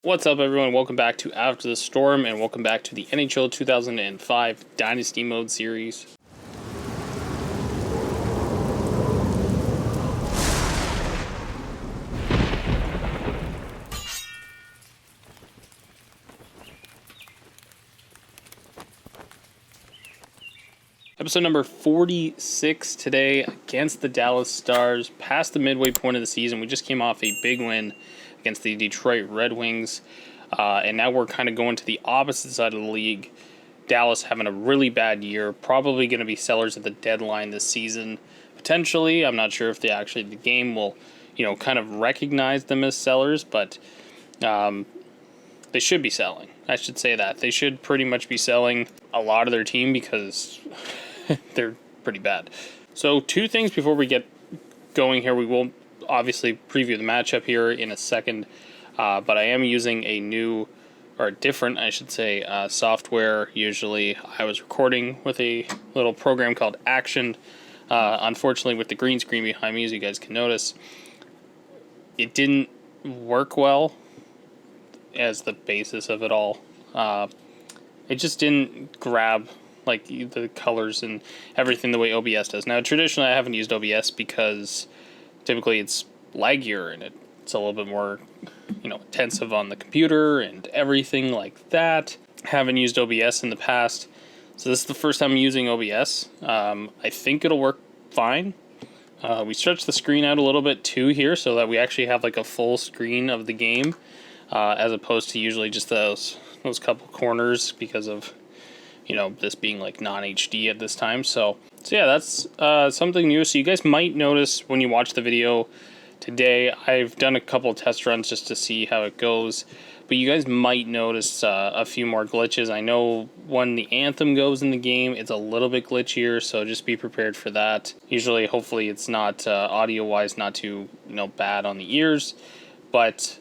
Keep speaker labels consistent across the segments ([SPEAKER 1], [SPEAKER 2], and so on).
[SPEAKER 1] What's up, everyone? Welcome back to After the Storm, and welcome back to the NHL 2005 Dynasty Mode series. Episode number 46 today against the Dallas Stars. Past the midway point of the season, we just came off a big win against the Detroit Red Wings. And now we're kind of going to the opposite side of the league. Dallas having a really bad year, probably going to be sellers at the deadline this season. Potentially, I'm not sure if the game will, kind of recognize them as sellers, but they should be selling. I should say that. They should pretty much be selling a lot of their team because they're pretty bad. So two things before we get going here. We will obviously preview the matchup here in a second. But I am using a new, or different, I should say, software. Usually I was recording with a little program called Action. Unfortunately, with the green screen behind me, as you guys can notice, it didn't work well as the basis of it all. It just didn't grab like the colors and everything the way OBS does. Now, traditionally, I haven't used OBS because typically it's laggier and it's a little bit more intensive on the computer and everything like that. Haven't used OBS in the past, so this is the first time I'm using OBS. I think it'll work fine. We stretched the screen out a little bit too here so that we actually have like a full screen of the game, as opposed to usually just those couple corners because of this being like non-HD at this time. So yeah, that's something new. So you guys might notice when you watch the video today, I've done a couple test runs just to see how it goes, but you guys might notice a few more glitches. I know when the anthem goes in the game, it's a little bit glitchier, so just be prepared for that. Usually, hopefully, it's not audio-wise not too bad on the ears, but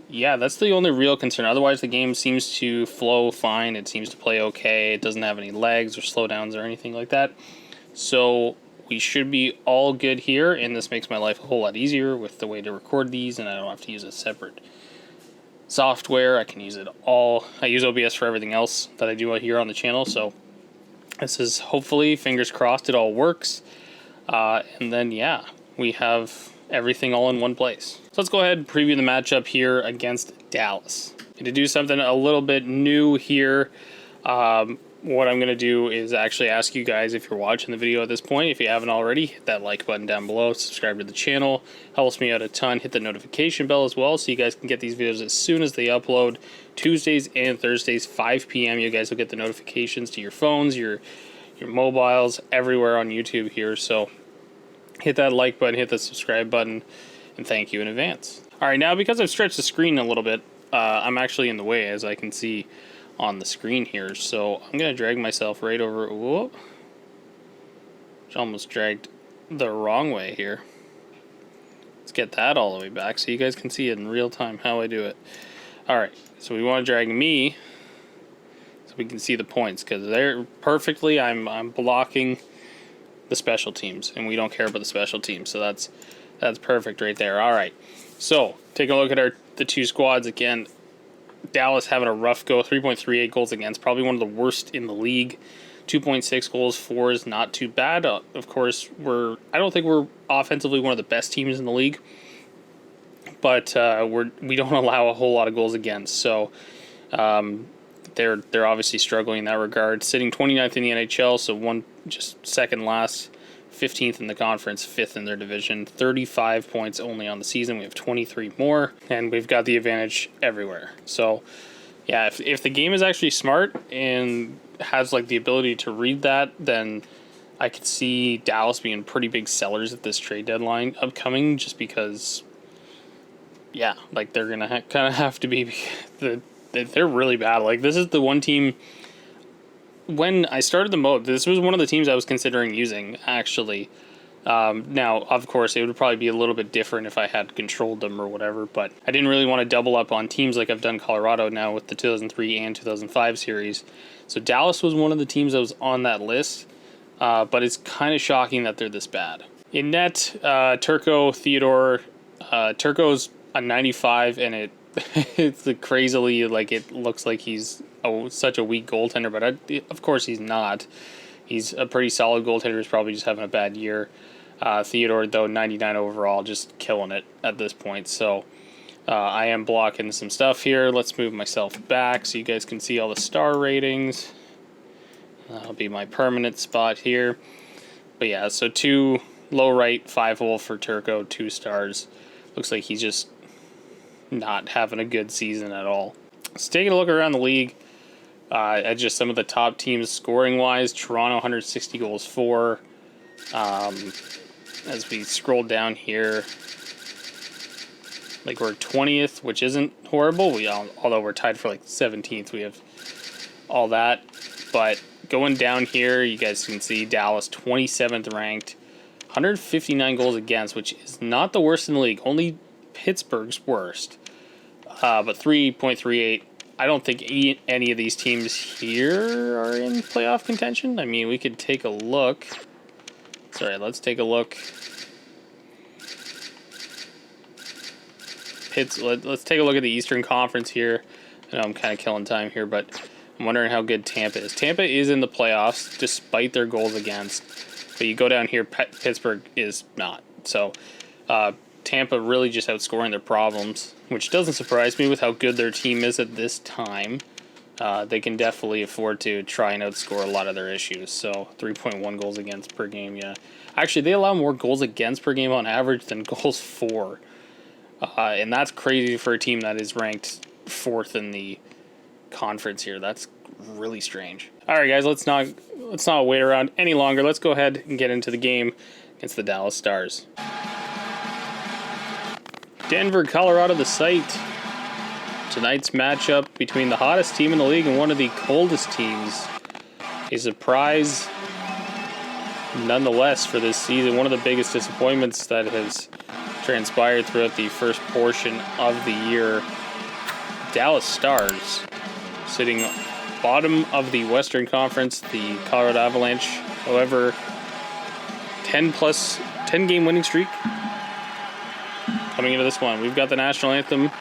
[SPEAKER 1] yeah, that's the only real concern. Otherwise, the game seems to flow fine. It seems to play okay. It doesn't have any lags or slowdowns or anything like that. So we should be all good here, and this makes my life a whole lot easier with the way to record these, and I don't have to use a separate software. I can use it all. I use OBS for everything else that I do here on the channel, so this is hopefully, fingers crossed, it all works. And then, yeah, we have everything all in one place. So let's go ahead and preview the matchup here against Dallas. And to do something a little bit new here, what I'm going to do is actually ask you guys, if you're watching the video at this point, if you haven't already, hit that like button down below, subscribe to the channel, helps me out a ton. Hit the notification bell as well so you guys can get these videos as soon as they upload. Tuesdays and Thursdays, 5 p.m. You guys will get the notifications to your phones, your mobiles, everywhere on YouTube here. So hit that like button, hit the subscribe button, and thank you in advance. All right, now because I've stretched the screen a little bit, I'm actually in the way, as I can see on the screen here, so I'm gonna drag myself right over. Whoop! Almost dragged the wrong way here. Let's get that all the way back so you guys can see it in real time how I do it. All right, so we want to drag me so we can see the points because they're perfectly. I'm blocking the special teams, and we don't care about the special teams, so that's perfect right there. All right, so take a look at the two squads again. Dallas having a rough go, 3.38 goals against, probably one of the worst in the league. 2.6 goals for is not too bad. Of course, I don't think we're offensively one of the best teams in the league, but we don't allow a whole lot of goals against. So they're obviously struggling in that regard. Sitting 29th in the NHL, so just second last, 15th in the conference, 5th in their division, 35 points only on the season. We have 23 more, and we've got the advantage everywhere. So, yeah, if the game is actually smart and has like the ability to read that, then I could see Dallas being pretty big sellers at this trade deadline upcoming, just because, yeah, like they're going to kind of have to be, they're really bad. Like, this is the one team. When I started the mode, this was one of the teams I was considering using, actually. Now, of course, it would probably be a little bit different if I had controlled them or whatever, but I didn't really want to double up on teams like I've done Colorado now with the 2003 and 2005 series. So Dallas was one of the teams that was on that list, but it's kind of shocking that they're this bad. In net, Turco, Theodore, Turco's a 95, and it it's crazily, like, it looks like he's such a weak goaltender, but of course he's not. He's a pretty solid goaltender. He's probably just having a bad year. Theodore, though, 99 overall, just killing it at this point. So I am blocking some stuff here. Let's move myself back so you guys can see all the star ratings. That'll be my permanent spot here. But yeah, so 2 low right, 5 hole for Turco, 2 stars. Looks like he's just not having a good season at all. So taking a look around the league at just some of the top teams scoring wise. Toronto 160 goals for. As we scroll down here, like we're 20th, which isn't horrible. Although we're tied for like 17th, we have all that. But going down here, you guys can see Dallas 27th ranked, 159 goals against, which is not the worst in the league. Only Pittsburgh's worst. But 3.38. I don't think any of these teams here are in playoff contention. I mean, we could take a look. Sorry, let's take a look. Let's take a look at the Eastern Conference here. I know I'm kind of killing time here, but I'm wondering how good Tampa is. Tampa is in the playoffs despite their goals against. But you go down here, Pittsburgh is not. So Tampa really just outscoring their problems, which doesn't surprise me with how good their team is at this time. They can definitely afford to try and outscore a lot of their issues. So 3.1 goals against per game, yeah. Actually, they allow more goals against per game on average than goals for. And that's crazy for a team that is ranked 4th in the conference here. That's really strange. All right, guys, let's not wait around any longer. Let's go ahead and get into the game against the Dallas Stars. Denver, Colorado, the site. Tonight's matchup between the hottest team in the league and one of the coldest teams. A surprise, nonetheless, for this season. One of the biggest disappointments that has transpired throughout the first portion of the year. Dallas Stars sitting bottom of the Western Conference, the Colorado Avalanche. However, 10 game winning streak coming into this one. We've got the national anthem.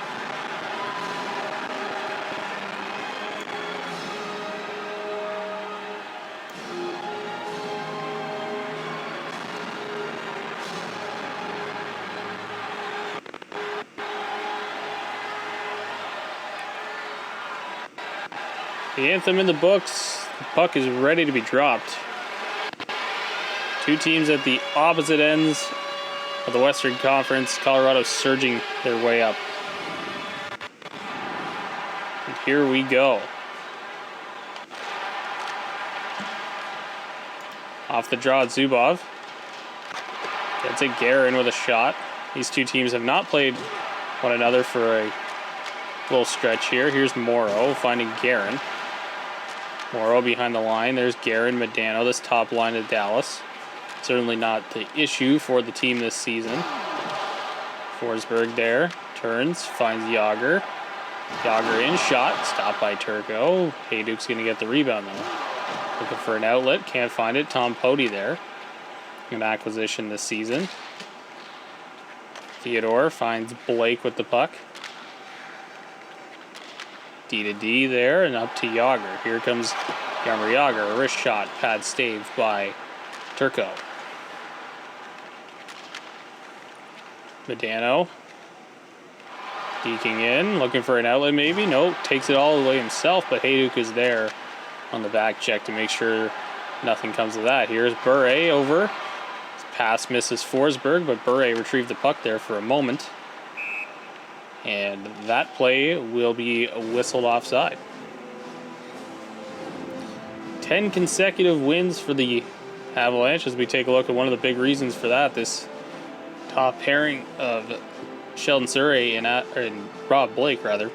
[SPEAKER 1] The anthem in the books. The puck is ready to be dropped. Two teams at the opposite ends of the Western Conference. Colorado surging their way up. And here we go. Off the draw, Zubov. Gets it, Guerin with a shot. These two teams have not played one another for a little stretch here. Here's Morrow finding Guerin. Morrow behind the line. There's Guerin, Medano, this top line of Dallas. Certainly not the issue for the team this season. Forsberg there. Turns, finds Yager. Yager in, shot. Stopped by Turco. Hayduk's going to get the rebound though. Looking for an outlet. Can't find it. Tom Poti there. An acquisition this season. Theodore finds Blake with the puck. D to D there, and up to Yager. Here comes Jaromir Yager, a wrist shot, pad staved by Turco. Medano. Deking in, looking for an outlet maybe. Nope, takes it all the way himself, but Hayduk is there on the back check to make sure nothing comes of that. Here's Bure over. His pass misses Forsberg, but Bure retrieved the puck there for a moment. And that play will be whistled offside. 10 consecutive wins for the Avalanche as we take a look at one of the big reasons for that. This top pairing of Sheldon Surrey and Rob Blake, rather.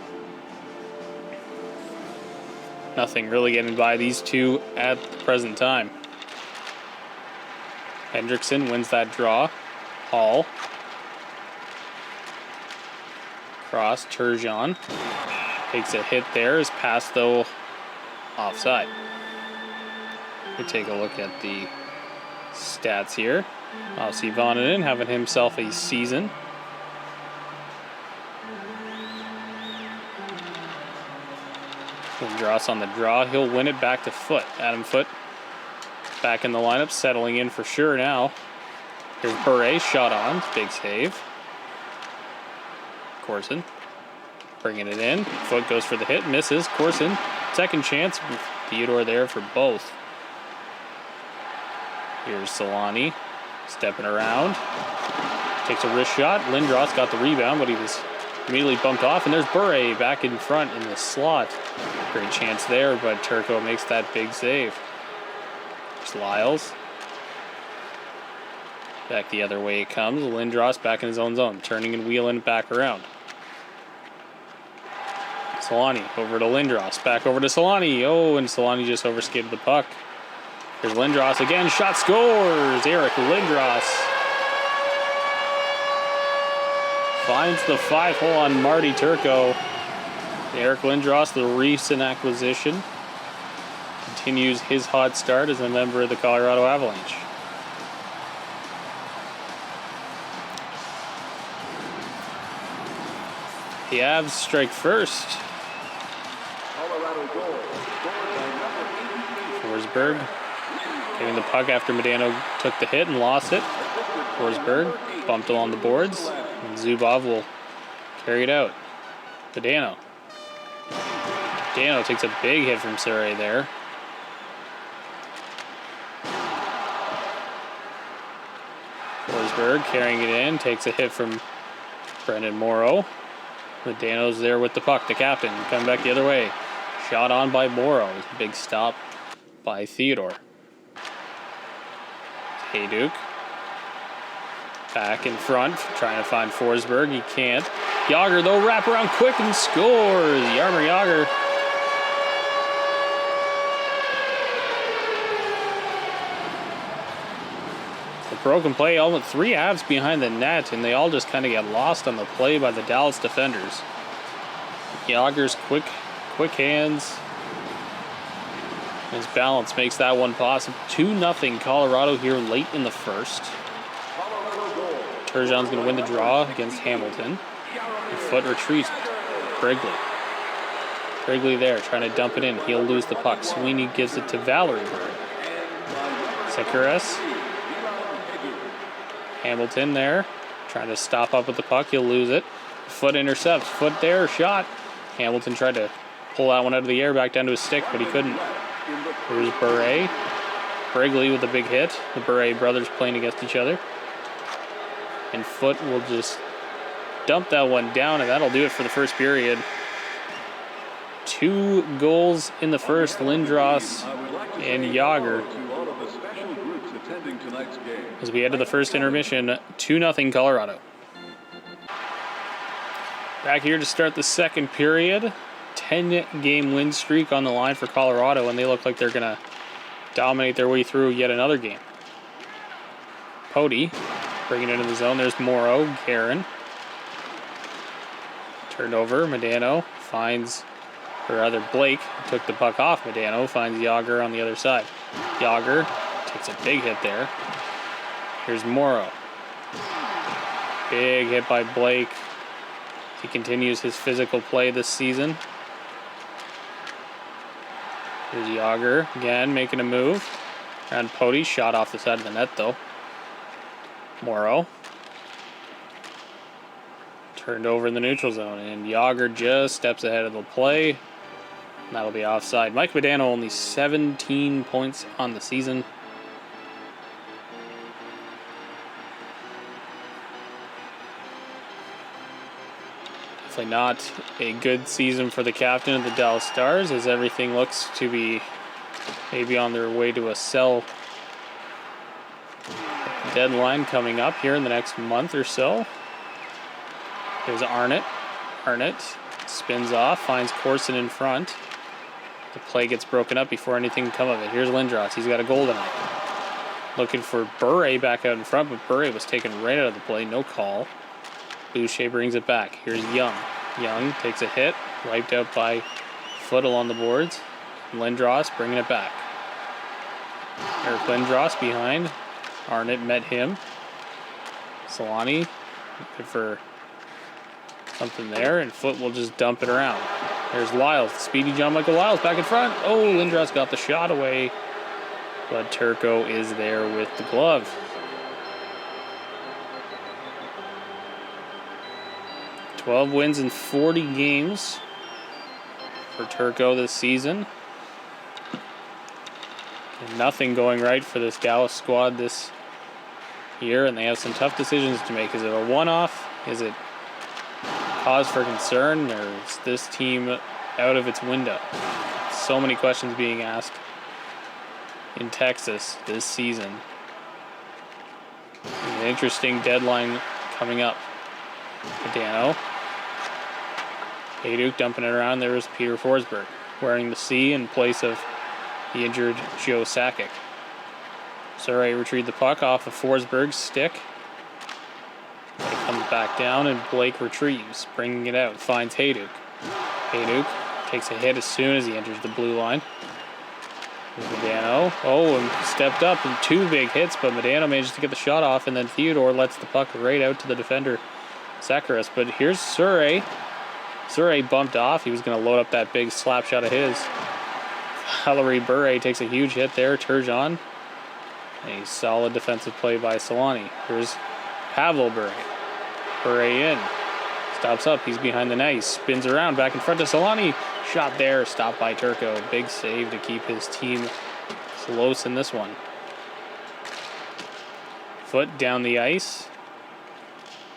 [SPEAKER 1] Nothing really getting by these two at the present time. Hendrickson wins that draw. Hall. Cross, Turgeon takes a hit there. His pass, though, offside. We take a look at the stats here. Obviously, Vonanen having himself a season. Lindros on the draw. He'll win it back to Foot. Adam Foot back in the lineup, settling in for sure now. Here's Bure, shot on. Big save. Corson bringing it in. Foot goes for the hit, misses. Corson, second chance. Theodore there for both. Here's Solani stepping around. Takes a wrist shot. Lindros got the rebound, but he was immediately bumped off. And there's Bure back in front in the slot. Great chance there, but Turco makes that big save. There's Lyles. Back the other way it comes. Lindros back in his own zone, turning and wheeling back around. Solani over to Lindros, back over to Solani. Oh, and Solani just overskated the puck. Here's Lindros again, shot scores! Eric Lindros finds the 5-hole on Marty Turco. Eric Lindros, the recent acquisition, continues his hot start as a member of the Colorado Avalanche. The Avs strike first. Forsberg getting the puck after Medano took the hit and lost it. Forsberg bumped along the boards, and Zubov will carry it out. Medano takes a big hit from Surrey there. Forsberg carrying it in, takes a hit from Brendan Morrow. Medano's there with the puck, the captain, coming back the other way. Shot on by Morrow. Big stop by Theodore. Hayduke back in front, trying to find Forsberg. He can't. Yager, though, wrap around quick and scores. Jaromir Yager. The broken play, almost 3 Avs behind the net, and they all just kind of get lost on the play by the Dallas defenders. Yager's quick hands. His balance makes that one possible. 2-0 Colorado here late in the first. Turgeon's going to win the draw against Hamilton. And Foot retreats. Brigley there, trying to dump it in. He'll lose the puck. Sweeney gives it to Valerie Bird. Sekuras. Hamilton there, trying to stop up with the puck. He'll lose it. Foot intercepts. Foot there, shot. Hamilton tried to pull that one out of the air back down to his stick, but he couldn't. Here's Bure. Brigley with a big hit. The Bure brothers playing against each other. And Foot will just dump that one down, and that'll do it for the first period. 2 goals in the first, Lindros and Yager. As we head to the first intermission, 2-0 Colorado. Back here to start the second period. 10-game win streak on the line for Colorado, and they look like they're going to dominate their way through yet another game. Pody bringing it into the zone. There's Morrow, Guerin. Turned over, Medano finds, or rather Blake took the puck off Medano, finds Yager on the other side. Yager takes a big hit there. Here's Morrow. Big hit by Blake. He continues his physical play this season. Here's Yager again making a move. And Pody shot off the side of the net though. Morrow. Turned over in the neutral zone. And Yager just steps ahead of the play. And that'll be offside. Mike Medano only 17 points on the season. Definitely not a good season for the captain of the Dallas Stars, as everything looks to be maybe on their way to a sell deadline coming up here in the next month or so. There's Arnott. Arnott spins off, finds Corson in front. The play gets broken up before anything can come of it. Here's Lindros. He's got a goal tonight. Looking for Bure back out in front, but Bure was taken right out of the play. No call. Boucher brings it back. Here's Young. Young takes a hit, wiped out by Foot along the boards. Lindros bringing it back. Eric Lindros behind. Arnott met him. Solani looking for something there, and Foot will just dump it around. There's Lyles, speedy John Michael Lyles back in front. Oh, Lindros got the shot away, but Turco is there with the glove. 12 wins in 40 games for Turco this season. And nothing going right for this Dallas squad this year, and they have some tough decisions to make. Is it a one-off? Is it cause for concern, or is this team out of its window? So many questions being asked in Texas this season. An interesting deadline coming up. Dano. Hayduk dumping it around. There is Peter Forsberg wearing the C in place of the injured Joe Sakic. Surrey retrieved the puck off of Forsberg's stick. But it comes back down, and Blake retrieves, bringing it out. Finds Hayduk. Hayduk takes a hit as soon as he enters the blue line. Medano. Oh, and stepped up in 2 big hits, but Medano manages to get the shot off, and then Theodore lets the puck right out to the defender, Zacharias. But here's Surrey. Surrey bumped off. He was going to load up that big slap shot of his. Valerie Bure takes a huge hit there. Turgeon. A solid defensive play by Solani. Here's Pavel Bure. Bure in. Stops up. He's behind the net. He spins around back in front to Solani. Shot there. Stopped by Turco. Big save to keep his team close in this one. Foot down the ice.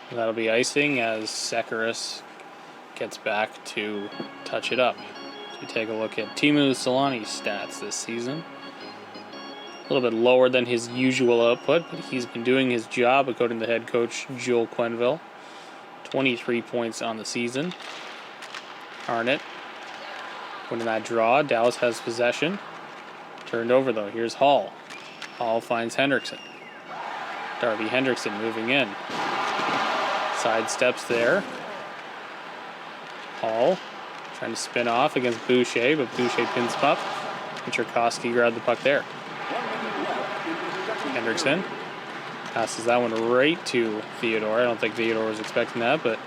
[SPEAKER 1] That'll be icing as Zacharias gets back to touch it up. So we take a look at Teemu Solani's stats this season. A little bit lower than his usual output, but he's been doing his job according to head coach Joel Quenneville. 23 points on the season. Arnott winning that draw. Dallas has possession. Turned over though. Here's Hall. Hall finds Hendrickson. Darby Hendrickson moving in. Side steps there. Hall trying to spin off against Boucher, but Boucher pins him up. And Tchaikovsky grabbed the puck there. Hendrickson passes that one right to Theodore. I don't think Theodore was expecting that, but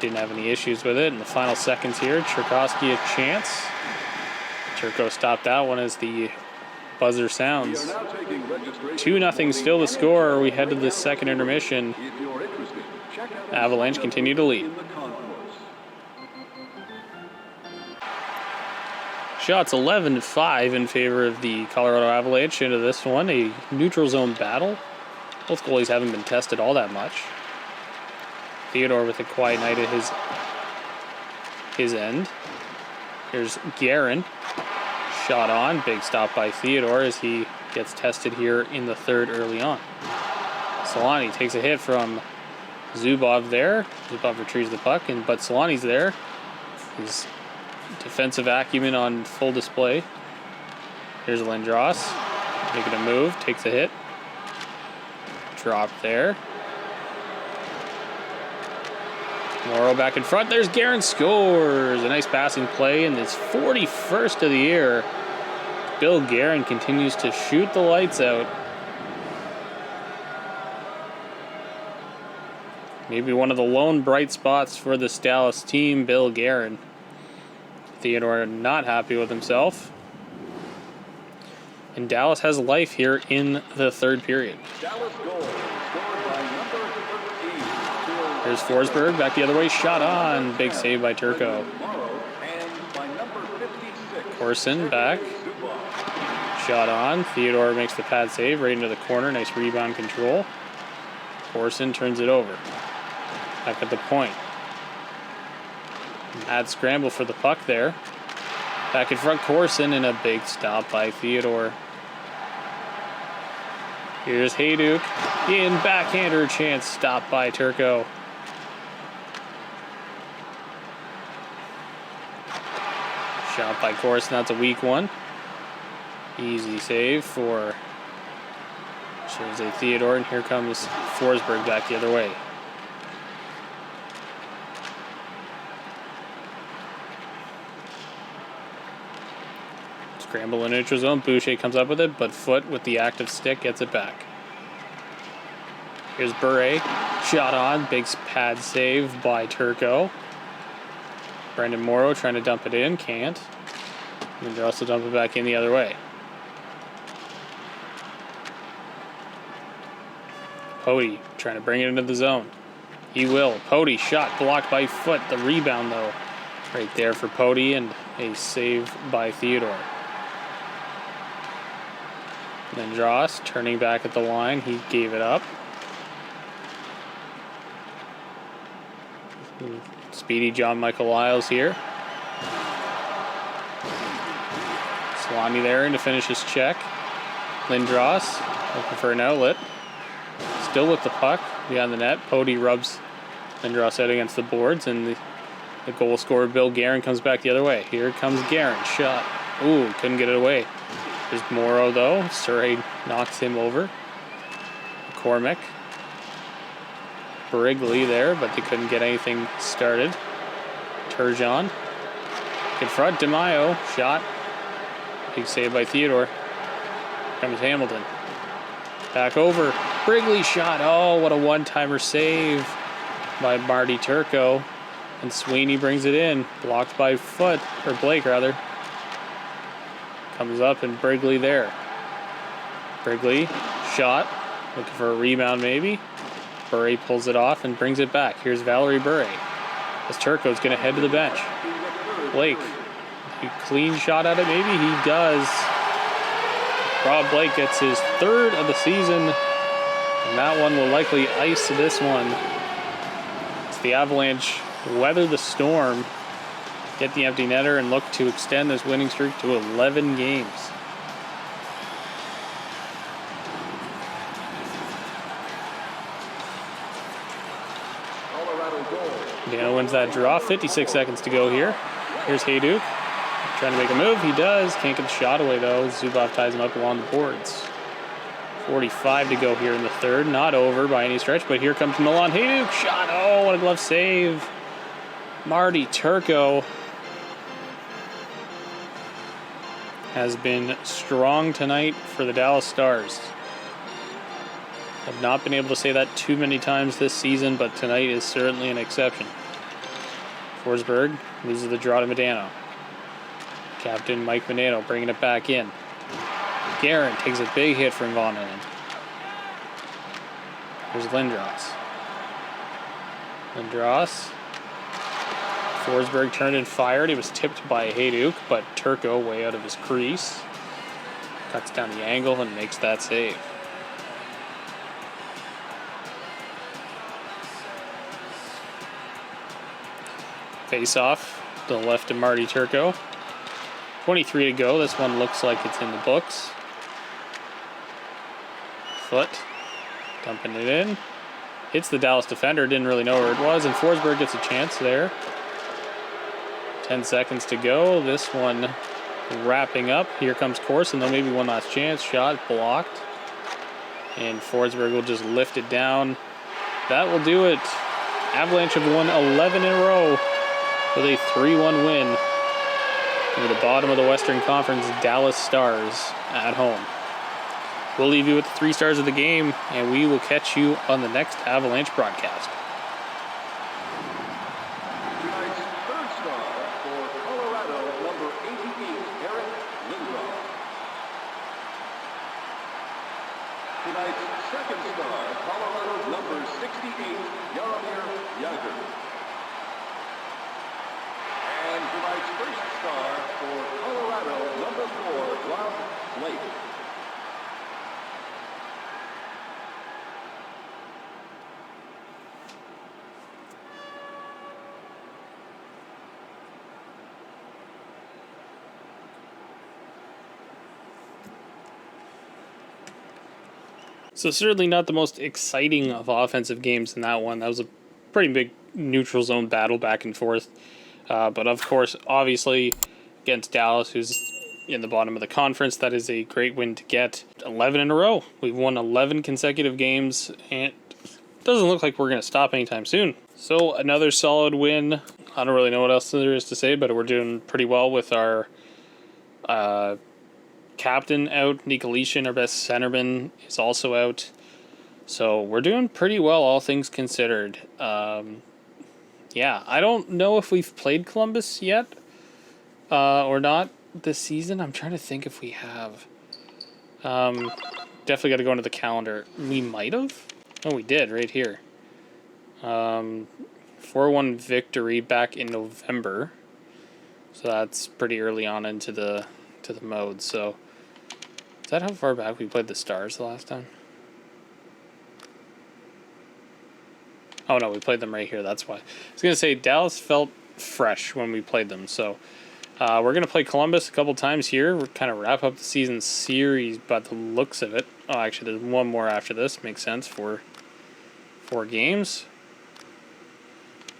[SPEAKER 1] didn't have any issues with it. In the final seconds here, Tchaikovsky a chance. Turco stopped that one as the buzzer sounds. 2-0 still the score. We head to the second intermission. Avalanche continue to lead. Shots 11-5 in favor of the Colorado Avalanche into this one. A neutral zone battle. Both goalies haven't been tested all that much. Theodore with a quiet night at his end. Here's Guerin. Shot on. Big stop by Theodore as he gets tested here in the third early on. Solani takes a hit from Zubov there. Zubov retrieves the puck, but Solani's there. His defensive acumen on full display. Here's Lindros. Making a move. Takes a hit. Drop there. Morrow back in front. There's Guerin scores. A nice passing play in his 41st of the year. Bill Guerin continues to shoot the lights out. Maybe one of the lone bright spots for this Dallas team, Bill Guerin. Theodore not happy with himself. And Dallas has life here in the third period.
[SPEAKER 2] Dallas goal scored by number 13.
[SPEAKER 1] Here's Forsberg back the other way. Shot on. Big save by Turco.
[SPEAKER 2] And by number 56.
[SPEAKER 1] Corson back. Shot on. Theodore makes the pad save right into the corner. Nice rebound control. Corson turns it over. Back at the point. Mad scramble for the puck there. Back in front, Corson, and a big stop by Theodore. Here's Hayduk. In backhander chance, stopped by Turco. Shot by Corson, that's a weak one. Easy save for Jose Theodore, and here comes Forsberg back the other way. Scramble in neutral zone. Boucher comes up with it, but Foot with the active stick gets it back. Here's Bure. Shot on. Big pad save by Turco. Brendan Morrow trying to dump it in, can't. Lindros will dump it back in the other way. Pody trying to bring it into the zone. He will. Pody shot blocked by Foot. The rebound though, right there for Pody, and a save by Theodore. Lindros turning back at the line. He gave it up. Speedy John Michael Lyles here. Salami there and to finish his check. Lindros looking for an outlet. Still with the puck beyond the net. Pody rubs Lindros out against the boards, and the goal scorer Bill Guerin comes back the other way. Here comes Guerin. Shot. Ooh, couldn't get it away. There's Morrow though. Surrey knocks him over. McCormick. Brigley there, but they couldn't get anything started. Turgeon. Confront DeMaio. Shot. Big save by Theodore. Comes Hamilton. Back over. Brigley shot. Oh, what a one-timer save by Marty Turco. And Sweeney brings it in. Blocked by Foot, or Blake rather. Comes up and Brigley there. Brigley shot. Looking for a rebound maybe. Bure pulls it off and brings it back. Here's Valerie Bure. As Turco's going to head to the bench. Blake. A clean shot at it maybe? He does. Rob Blake gets his third of the season. And that one will likely ice this one. It's the Avalanche weather the storm, get the empty netter, and look to extend this winning streak to 11 games. Dano wins that draw. 56 seconds to go here. Here's Hayduk. Trying to make a move. He does. Can't get the shot away, though. Zubov ties him up along the boards. 45 to go here in the third. Not over by any stretch, but here comes Milan Hayduk. Shot. Oh, what a glove save. Marty Turco has been strong tonight for the Dallas Stars. I've not been able to say that too many times this season, but tonight is certainly an exception. Forsberg loses the draw to Medano. Captain Mike Medano bringing it back in. Guerin takes a big hit from Vonanen. Here's Lindros. Lindros. Forsberg turned and fired. He was tipped by Hayduk, but Turco way out of his crease. Cuts down the angle and makes that save. Face off to the left of Marty Turco. 23 to go. This one looks like it's in the books. Foot dumping it in. Hits the Dallas defender. Didn't really know where it was. And Forsberg gets a chance there. 10 seconds to go. This one wrapping up. Here comes Corson, though maybe one last chance. Shot blocked. And Forsberg will just lift it down. That will do it. Avalanche have won 11 in a row with a 3-1 win over the bottom of the Western Conference Dallas Stars at home. We'll leave you with the 3 stars of the game, and we will catch you on the next Avalanche broadcast.
[SPEAKER 2] Tonight's third star for Colorado, number 88, Eric Lindros. Tonight's second star, Colorado's number 68, Jaromir Jagr. And tonight's first star for Colorado, number 4, Rob Blake.
[SPEAKER 1] So certainly not the most exciting of offensive games in that one. That was a pretty big neutral zone battle back and forth. But of course, obviously, against Dallas, who's in the bottom of the conference, that is a great win to get. 11 in a row. We've won 11 consecutive games, and it doesn't look like we're going to stop anytime soon. So another solid win. I don't really know what else there is to say, but we're doing pretty well with our captain out. Nikolitin, our best centerman, is also out. So we're doing pretty well, all things considered. yeah, I don't know if we've played Columbus yet or not this season. I'm trying to think if we have. Definitely got to go into the calendar. We might have. Oh, we did right here. 4-1 victory back in November. So that's pretty early on into the mode. So is that how far back we played the Stars the last time? Oh no, we played them right here. That's why. I was gonna say Dallas felt fresh when we played them. So we're gonna play Columbus a couple times here. We're kind of wrap up the season series by the looks of it. Oh, actually, there's one more after this. Makes sense for 4 games.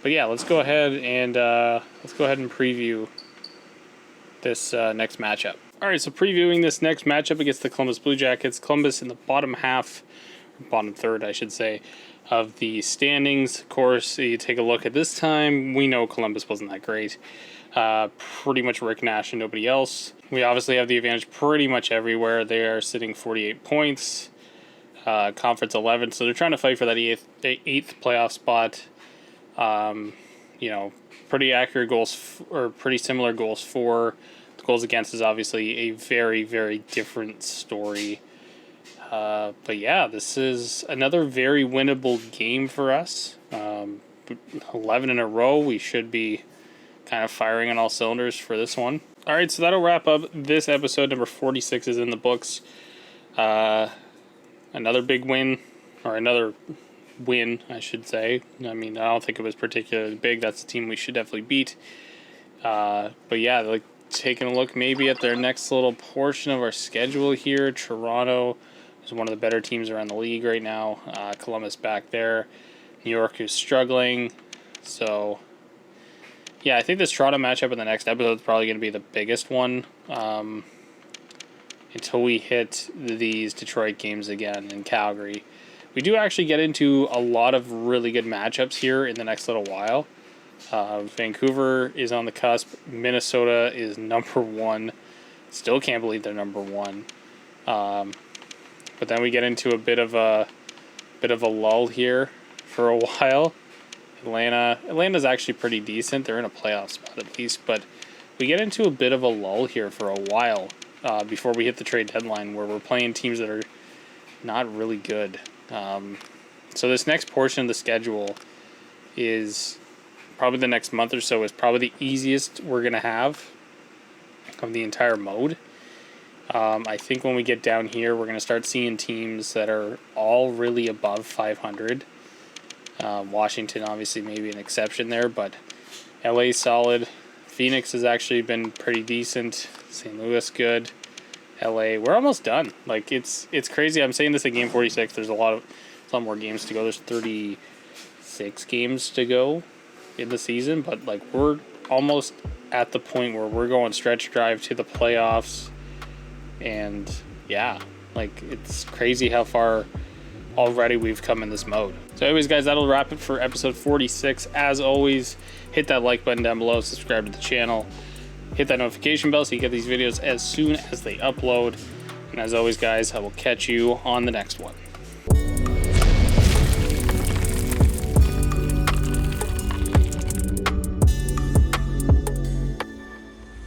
[SPEAKER 1] But yeah, let's go ahead and preview this next matchup. All right, so previewing this next matchup against the Columbus Blue Jackets. Columbus in the bottom half, bottom third, I should say, of the standings. Of course, you take a look at this time. We know Columbus wasn't that great. Pretty much Rick Nash and nobody else. We obviously have the advantage pretty much everywhere. They are sitting 48 points, conference 11, so they're trying to fight for that eighth playoff spot. You know, pretty accurate goals, or pretty similar goals for. The goals against is obviously a very, very different story. But yeah, this is another very winnable game for us. 11 in a row. We should be kind of firing on all cylinders for this one. All right, so that'll wrap up this episode. Number 46 is in the books. Another big win, or another win, I should say. I mean, I don't think it was particularly big. That's a team we should definitely beat. But yeah, like taking a look maybe at their next little portion of our schedule here. Toronto is one of the better teams around the league right now. Columbus back there. New York is struggling. So yeah, I think this Toronto matchup in the next episode is probably going to be the biggest one until we hit these Detroit games again in Calgary. We do actually get into a lot of really good matchups here in the next little while. Vancouver is on the cusp. Minnesota is number 1. Still can't believe they're number 1. But then we get into a bit of a lull here for a while. Atlanta's actually pretty decent. They're in a playoff spot at least, but we get into a bit of a lull here for a while before we hit the trade deadline, where we're playing teams that are not really good. So this next portion of the schedule is probably the next month or so is probably the easiest we're going to have of the entire mode. I think when we get down here, we're going to start seeing teams that are all really above 500. Washington, obviously, maybe an exception there, but LA's solid. Phoenix has actually been pretty decent. St. Louis, good. LA, we're almost done. Like, it's crazy. I'm saying this at game 46. There's a lot more games to go. There's 36 games to go in the season, but like we're almost at the point where we're going stretch drive to the playoffs. And yeah, like it's crazy how far already we've come in this mode. So anyways, guys, that'll wrap it for episode 46. As always, hit that like button down below, subscribe to the channel, hit that notification bell so you get these videos as soon as they upload. And as always, guys, I will catch you on the next one.